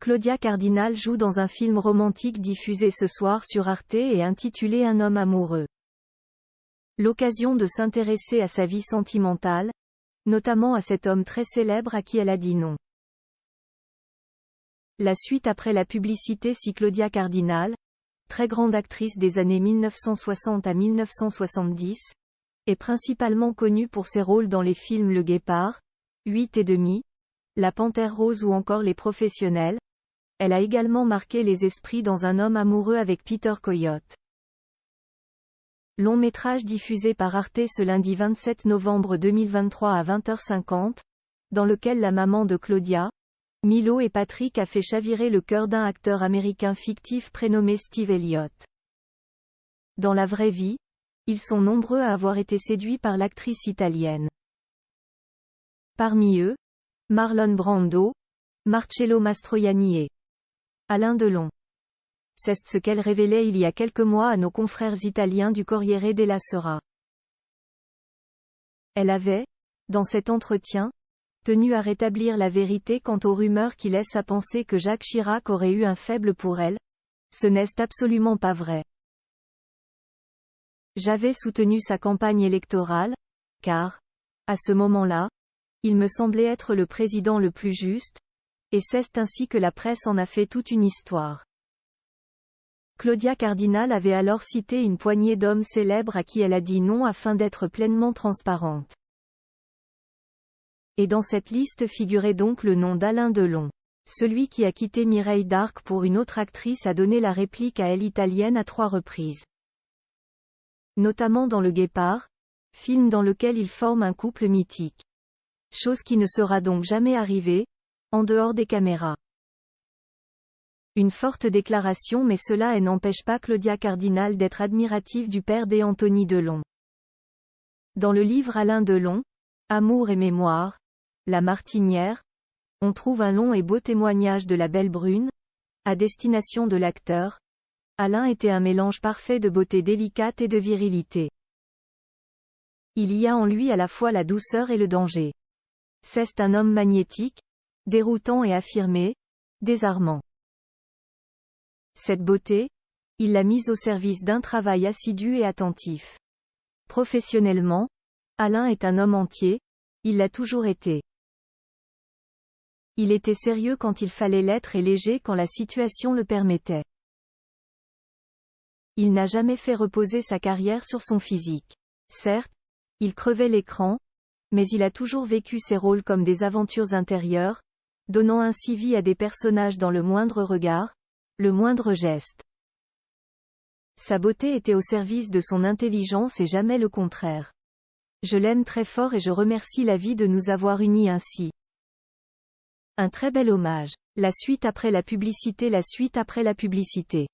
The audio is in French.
Claudia Cardinal joue dans un film romantique diffusé ce soir sur Arte et intitulé Un homme amoureux. L'occasion de s'intéresser à sa vie sentimentale, notamment à cet homme très célèbre à qui elle a dit non. La suite après la publicité. Si Claudia Cardinal, très grande actrice des années 1960 à 1970, est principalement connue pour ses rôles dans les films Le Guépard, 8 et demi, La Panthère Rose ou encore Les Professionnels, elle a également marqué les esprits dans Un homme amoureux avec Peter Coyote. Long métrage diffusé par Arte ce lundi 27 novembre 2023 à 20h50, dans lequel la maman de Claudia, Milo et Patrick a fait chavirer le cœur d'un acteur américain fictif prénommé Steve Elliott. Dans la vraie vie, ils sont nombreux à avoir été séduits par l'actrice italienne. Parmi eux, Marlon Brando, Marcello Mastroianni et Alain Delon. C'est ce qu'elle révélait il y a quelques mois à nos confrères italiens du Corriere della Sera. Elle avait, dans cet entretien, tenu à rétablir la vérité quant aux rumeurs qui laissent à penser que Jacques Chirac aurait eu un faible pour elle. Ce n'est absolument pas vrai. J'avais soutenu sa campagne électorale, car, à ce moment-là, il me semblait être le président le plus juste, et c'est ainsi que la presse en a fait toute une histoire. Claudia Cardinal avait alors cité une poignée d'hommes célèbres à qui elle a dit non afin d'être pleinement transparente. Et dans cette liste figurait donc le nom d'Alain Delon. Celui qui a quitté Mireille d'Arc pour une autre actrice a donné la réplique à elle italienne à 3 reprises. Notamment dans Le Guépard, film dans lequel ils forment un couple mythique. Chose qui ne sera donc jamais arrivée, en dehors des caméras. Une forte déclaration, mais cela n'empêche pas Claudia Cardinal d'être admirative du père d'Anthony Delon. Dans le livre Alain Delon, Amour et mémoire, La Martinière, on trouve un long et beau témoignage de la belle brune, à destination de l'acteur. Alain était un mélange parfait de beauté délicate et de virilité. Il y a en lui à la fois la douceur et le danger. C'est un homme magnétique, déroutant et affirmé, désarmant. Cette beauté, il l'a mise au service d'un travail assidu et attentif. Professionnellement, Alain est un homme entier, il l'a toujours été. Il était sérieux quand il fallait l'être et léger quand la situation le permettait. Il n'a jamais fait reposer sa carrière sur son physique. Certes, il crevait l'écran, mais il a toujours vécu ses rôles comme des aventures intérieures, donnant ainsi vie à des personnages dans le moindre regard, le moindre geste. Sa beauté était au service de son intelligence et jamais le contraire. Je l'aime très fort et je remercie la vie de nous avoir unis ainsi. Un très bel hommage. La suite après la publicité. La suite après la publicité.